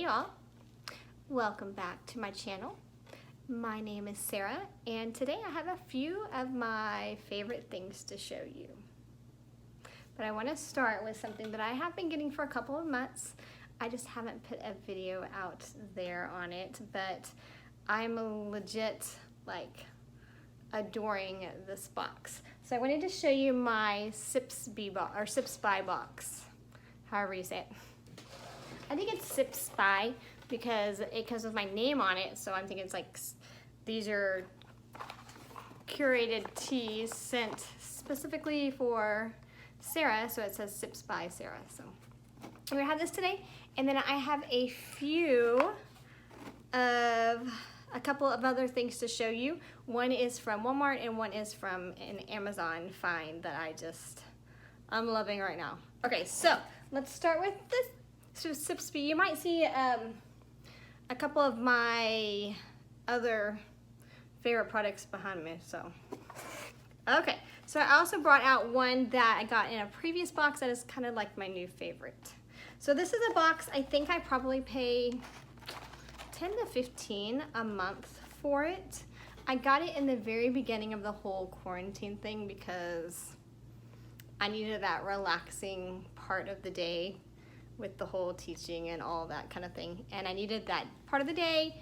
Hey y'all, welcome back to my channel. My name is Sarah and today I have a few of my favorite things to show you. But I want to start with something that I have been getting for a couple of months. I just haven't put a video out there on it, but I'm legit like adoring this box. So I wanted to show you my Sipsby box, or Sipsby box, however you say it. I think it's Sipsby because it comes with my name on it, so I'm thinking it's like these are curated teas sent specifically for Sarah, so it says Sips by Sarah. So I'm gonna have this today, and then I have a couple of other things to show you. One is from Walmart and one is from an Amazon find that I'm loving right now. Okay, so let's start with this. So Sipsby, you might see a couple of my other favorite products behind me. So, okay. So I also brought out one that I got in a previous box that is kind of like my new favorite. So this is a box I think I probably pay 10 to 15 a month for it. I got it in the very beginning of the whole quarantine thing because I needed that relaxing part of the day with the whole teaching and all that kind of thing. And I needed that part of the day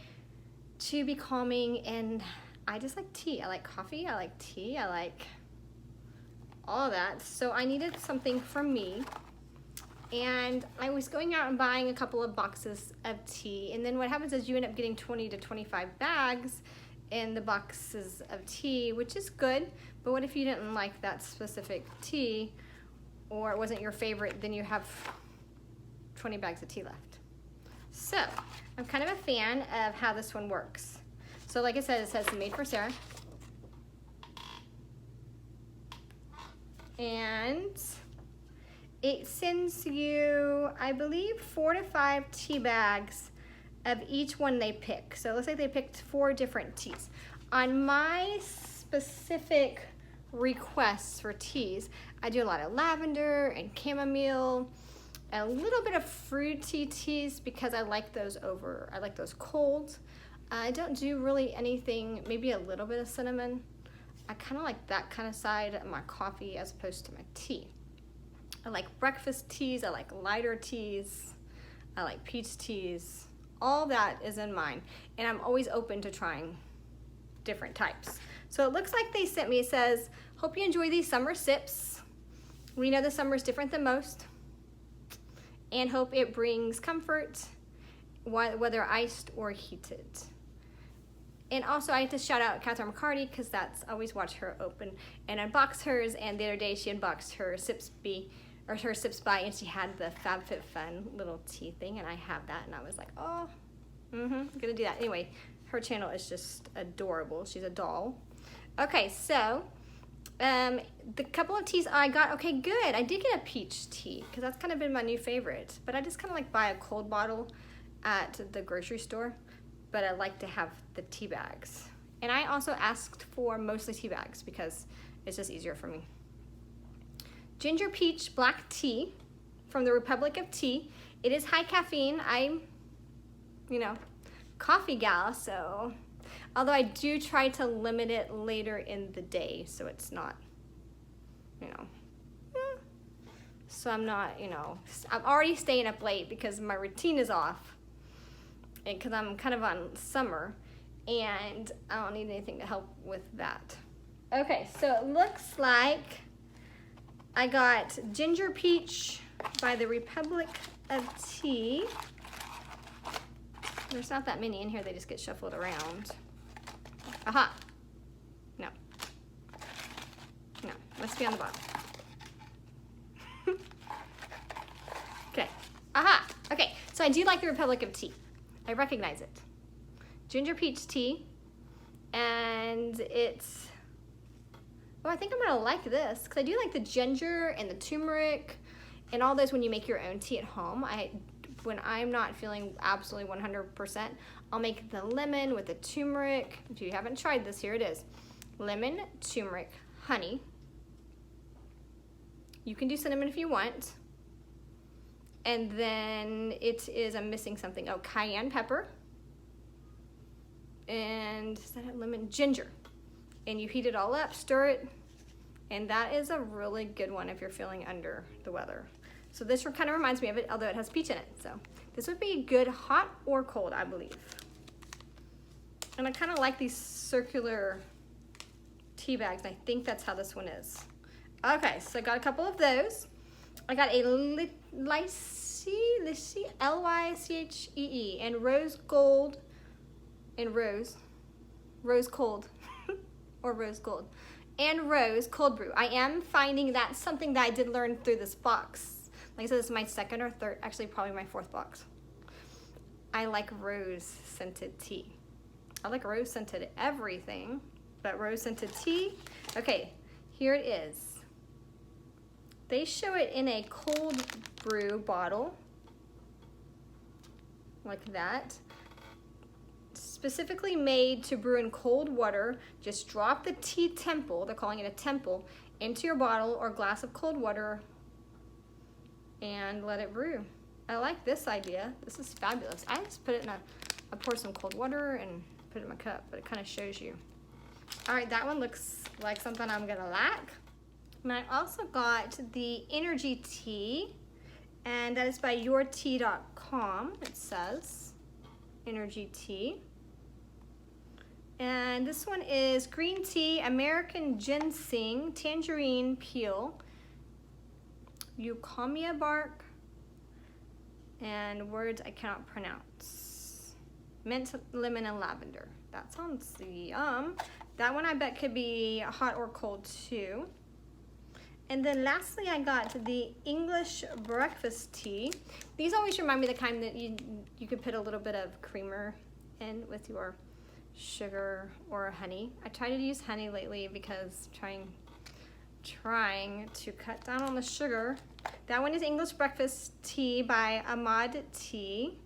to be calming, and I just like tea. I like coffee, I like tea, I like all of that. So I needed something for me. And I was going out and buying a couple of boxes of tea, and then what happens is you end up getting 20 to 25 bags in the boxes of tea, which is good, but what if you didn't like that specific tea or it wasn't your favorite, then you have 20 bags of tea left. So I'm kind of a fan of how this one works. So like I said, it says made for Sarah. And it sends you, I believe, 4 to 5 tea bags of each one they pick. So it looks like they picked 4 different teas. On my specific requests for teas, I do a lot of lavender and chamomile, a little bit of fruity teas because I like those cold. I don't do really anything, maybe a little bit of cinnamon. I kind of like that kind of side of my coffee as opposed to my tea. I like breakfast teas, I like lighter teas, I like peach teas. All that is in mine, and I'm always open to trying different types. So it looks like they sent me, it says, hope you enjoy these summer sips. We know the summer is different than most, and hope it brings comfort, whether iced or heated. And also I have to shout out Catherine McCarty because I always watch her open and unbox hers, and the other day she unboxed her Sipsby, or her Sipsby, and she had the FabFitFun little tea thing, and I have that, and I was like, oh, I'm gonna do that. Anyway, her channel is just adorable. She's a doll. Okay, so the couple of teas I got, okay, good. I did get a peach tea because that's kind of been my new favorite, but I just kind of like buy a cold bottle at the grocery store, but I like to have the tea bags. And I also asked for mostly tea bags because it's just easier for me. Ginger peach black tea from the Republic of Tea. It is high caffeine. I'm, coffee gal, so although I do try to limit it later in the day so it's not, so I'm not, I'm already staying up late because my routine is off and because I'm kind of on summer and I don't need anything to help with that. Okay, so it looks like I got ginger peach by the Republic of Tea. There's not that many in here, they just get shuffled around. Aha. No, must be on the bottom. Okay, aha. Okay, so I do like the Republic of Tea. I recognize it. Ginger peach tea, and it's, I think I'm gonna like this because I do like the ginger and the turmeric and all those when you make your own tea at home. When I'm not feeling absolutely 100%, I'll make the lemon with the turmeric. If you haven't tried this, here it is. Lemon, turmeric, honey. You can do cinnamon if you want. And then it is, I'm missing something. Oh, cayenne pepper. And is that a lemon? Ginger. And you heat it all up, stir it. And that is a really good one if you're feeling under the weather. So this kind of reminds me of it, although it has peach in it. So this would be good hot or cold, I believe. And I kind of like these circular tea bags. I think that's how this one is. Okay, so I got a couple of those. I got a Lychee, L-Y-C-H-E-E, and rose gold, and rose cold, or rose gold, and rose cold brew. I am finding that's something that I did learn through this box. Like I said, this is my second or third, actually probably my fourth box. I like rose scented tea. I like rose scented everything, but rose scented tea. Okay, here it is. They show it in a cold brew bottle, like that. Specifically made to brew in cold water. Just drop the tea temple, they're calling it a temple, into your bottle or glass of cold water and let it brew. I like this idea. This is fabulous. I just put it in I pour some cold water and put it in my cup, but it kind of shows you. All right, that one looks like something I'm gonna like. And I also got the energy tea, and that is by yourtea.com. It says energy tea. And this one is green tea, American ginseng, tangerine peel, eucalyptus bark, and words I cannot pronounce. Mint, lemon, and lavender. That sounds yum. That one I bet could be hot or cold too. And then lastly, I got the English breakfast tea. These always remind me of the kind that you could put a little bit of creamer in with your sugar or honey. I try to use honey lately because trying to cut down on the sugar. That one is English breakfast tea by Ahmad Tea,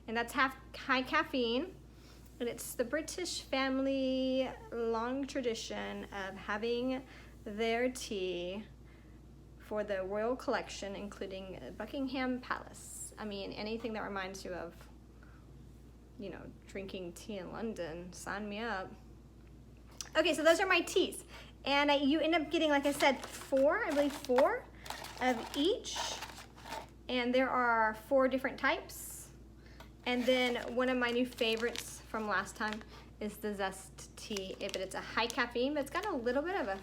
and that's high caffeine. And it's the British family long tradition of having their tea for the royal collection, including Buckingham Palace. I mean, anything that reminds you of, you know, drinking tea in London, sign me up. Okay, so those are my teas. And you end up getting, like I said, I believe four of each. And there are 4 different types. And then one of my new favorites from last time is the Zest Tea. But it's a high caffeine, but it's got a little bit of a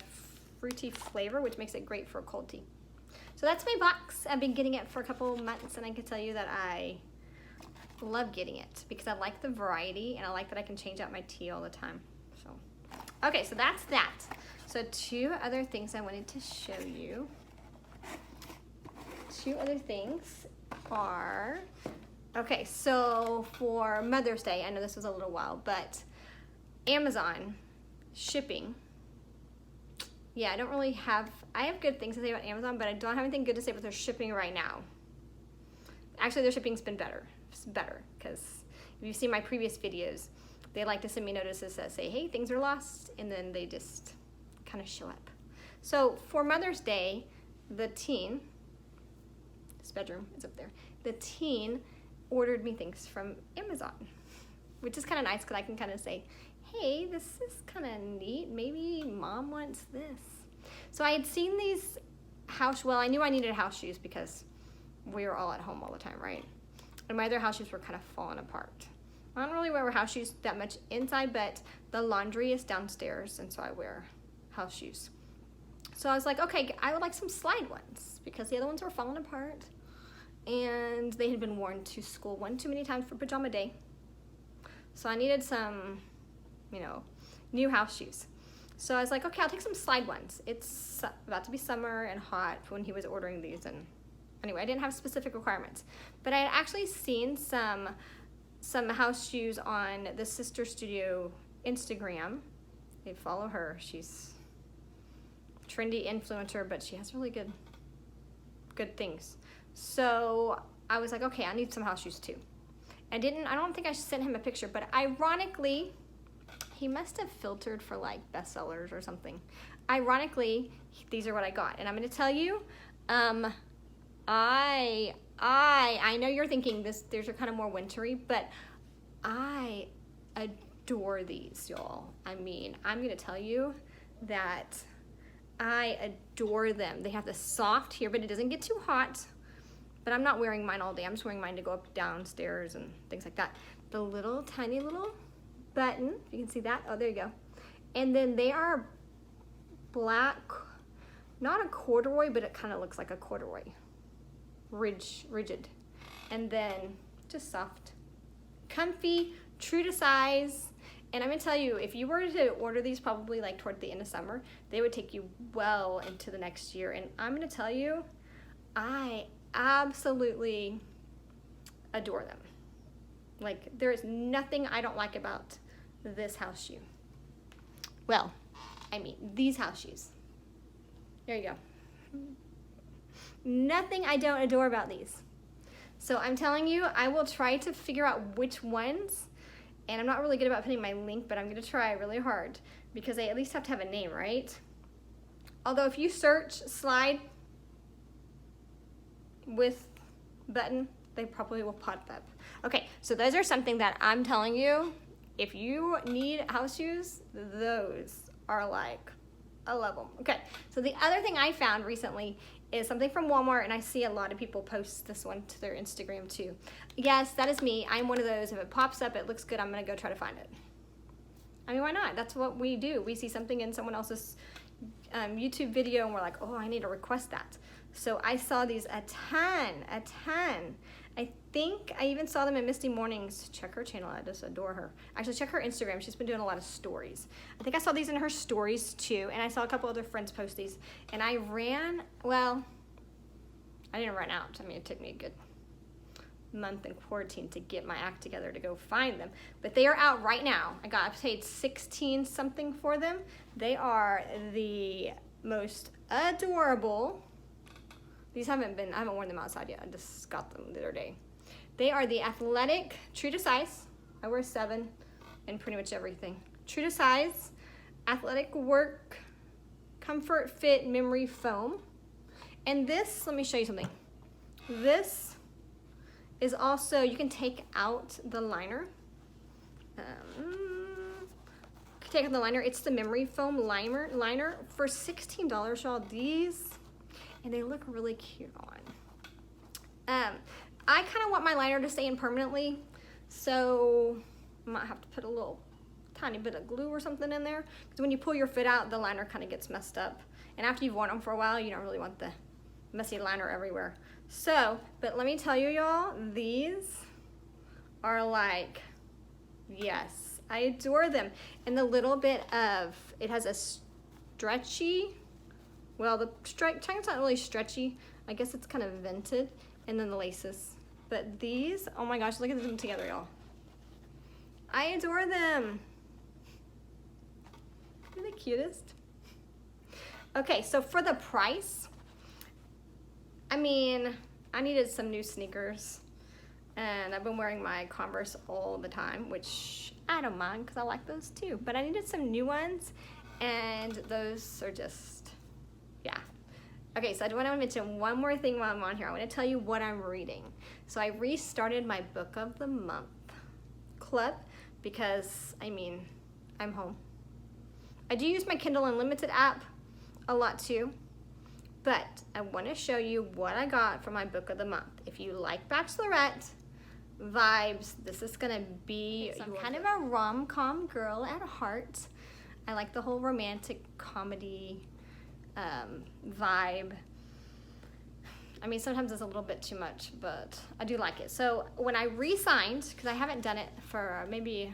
fruity flavor, which makes it great for a cold tea. So that's my box. I've been getting it for a couple of months, and I can tell you that I love getting it because I like the variety, and I like that I can change out my tea all the time. So, okay, so that's that. So 2 other things I wanted to show you. 2 other things are, okay, so for Mother's Day, I know this was a little while, but Amazon shipping. Yeah, I have good things to say about Amazon, but I don't have anything good to say about their shipping right now. Actually, their shipping's been better. It's better, because if you've seen my previous videos, they like to send me notices that say, hey, things are lost, and then they just kind of show up. So for Mother's Day, the teen, this bedroom is up there, the teen ordered me things from Amazon, which is kind of nice because I can kind of say, hey, this is kind of neat. Maybe mom wants this. So I had seen these I knew I needed house shoes because we were all at home all the time, right? And my other house shoes were kind of falling apart. I don't really wear house shoes that much inside, but the laundry is downstairs, and so I wear house shoes. So I was like, okay, I would like some slide ones because the other ones were falling apart, and they had been worn to school one too many times for pajama day. So I needed some, you know, new house shoes. So I was like, okay, I'll take some slide ones. It's about to be summer and hot when he was ordering these, and anyway, I didn't have specific requirements. But I had actually seen some house shoes on the Sister Studio Instagram. They follow her. She's a trendy influencer, but she has really good things. So I was like, okay, I need some house shoes too. I don't think I sent him a picture, but ironically, he must have filtered for like bestsellers or something. Ironically, these are what I got. And I'm gonna tell you, I I know you're thinking these are kind of more wintry, but I adore these, y'all. I mean, I'm gonna tell you that I adore them. They have the soft here, but it doesn't get too hot. But I'm not wearing mine all day. I'm just wearing mine to go up downstairs and things like that. The little tiny little button, if you can see that. Oh, there you go. And then they are black, not a corduroy, but it kind of looks like a corduroy. Rigid. And then just soft. Comfy, true to size. And I'm gonna tell you, if you were to order these probably like toward the end of summer, they would take you well into the next year. And I'm gonna tell you, I absolutely adore them. Like, there is nothing I don't like about this house shoe. Well, I mean, these house shoes. There you go. Nothing I don't adore about these. So I'm telling you, I will try to figure out which ones. And I'm not really good about putting my link, but I'm gonna try really hard because they at least have to have a name, right? Although if you search slide with button, they probably will pop up. Okay, so those are something that I'm telling you, if you need house shoes, those are like, I love them. Okay, so the other thing I found recently is something from Walmart, and I see a lot of people post this one to their Instagram too. Yes, that is me. I'm one of those, if it pops up, it looks good, I'm gonna go try to find it. I mean, why not? That's what we do. We see something in someone else's YouTube video and we're like, oh, I need to request that. So I saw these a ton. I think I even saw them in Misty Morning's. Check her channel, I just adore her. Actually, check her Instagram, she's been doing a lot of stories. I think I saw these in her stories too, and I saw a couple other friends post these. And I ran, well, I didn't run out. I mean, it took me a good month in quarantine to get my act together to go find them. But they are out right now. I paid 16 something for them. They are the most adorable. I haven't worn them outside yet. I just got them the other day. They are the athletic, true to size. I wear 7 in pretty much everything. True to size, athletic work, comfort fit memory foam. And this, let me show you something. This is also, you can take out the liner. Take out the liner. It's the memory foam liner for $16, y'all. These, and they look really cute on. I kind of want my liner to stay in permanently, so I might have to put a little tiny bit of glue or something in there, because when you pull your foot out, the liner kind of gets messed up. And after you've worn them for a while, you don't really want the messy liner everywhere. So, but let me tell you, y'all, these are like, yes, I adore them. And the little bit of, it has a stretchy, well, the tongue's not really stretchy. I guess it's kind of vented. And then the laces. But these, oh my gosh, look at them together, y'all. I adore them. They're the cutest. Okay, so for the price, I mean, I needed some new sneakers. And I've been wearing my Converse all the time, which I don't mind because I like those too. But I needed some new ones, and those are just, yeah. Okay, so I want to mention one more thing while I'm on here. I want to tell you what I'm reading. So I restarted my Book of the Month club because, I mean, I'm home. I do use my Kindle Unlimited app a lot too, but I want to show you what I got for my Book of the Month. If you like Bachelorette vibes, this is going to be, I'm kind of a rom-com girl at heart. I like the whole romantic comedy vibe. I mean, sometimes it's a little bit too much, but I do like it. So when I re-signed, because I haven't done it for maybe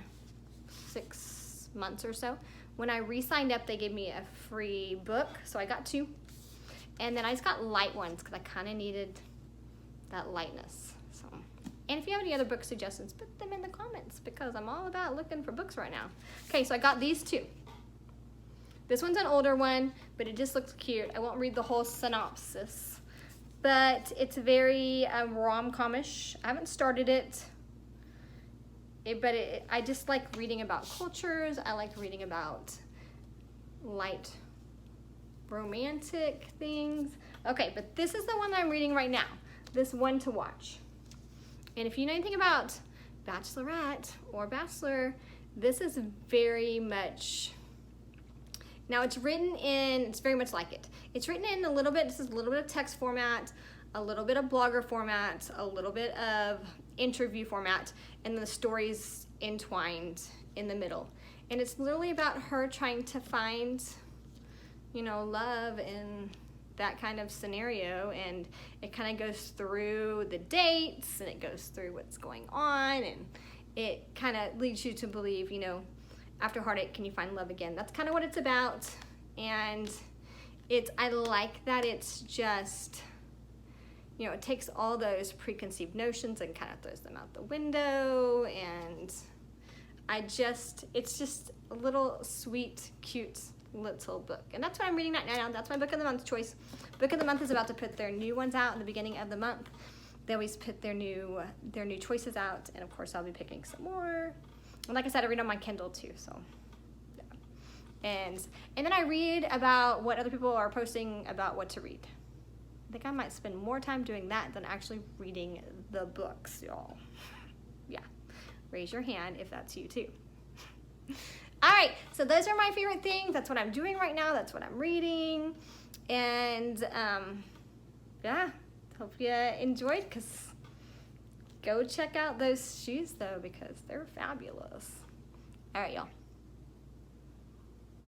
6 months or so, when I re-signed up, they gave me a free book, so I got 2. And then I just got light ones because I kind of needed that lightness. So, and if you have any other book suggestions, put them in the comments because I'm all about looking for books right now. Okay, so I got these 2. This one's an older one, but it just looks cute. I won't read the whole synopsis, but it's very rom-com-ish. I haven't started it, but I just like reading about cultures. I like reading about light romantic things. Okay, but this is the one I'm reading right now. this one to watch. And if you know anything about Bachelorette or Bachelor, this is very much, now it's written in, it's very much like it. It's written in a little bit, this is a little bit of text format, a little bit of blogger format, a little bit of interview format, and then the stories entwined in the middle. And it's literally about her trying to find, you know, love in that kind of scenario, and it kind of goes through the dates, and it goes through what's going on, and it kind of leads you to believe, you know, after heartache, can you find love again? That's kind of what it's about. And I like that it's just, you know, it takes all those preconceived notions and kind of throws them out the window. And it's just a little sweet, cute little book. And that's what I'm reading right now. That's my book of the month choice. Book of the month is about to put their new ones out in the beginning of the month. They always put their new choices out, and of course I'll be picking some more. And like I said, I read on my Kindle too, so yeah. And then I read about what other people are posting about what to read. I think I might spend more time doing that than actually reading the books, y'all. Yeah, raise your hand if that's you too. All right, so those are my favorite things. That's what I'm doing right now. That's what I'm reading. And yeah, hope you enjoyed, because go check out those shoes though, because they're fabulous. All right, y'all.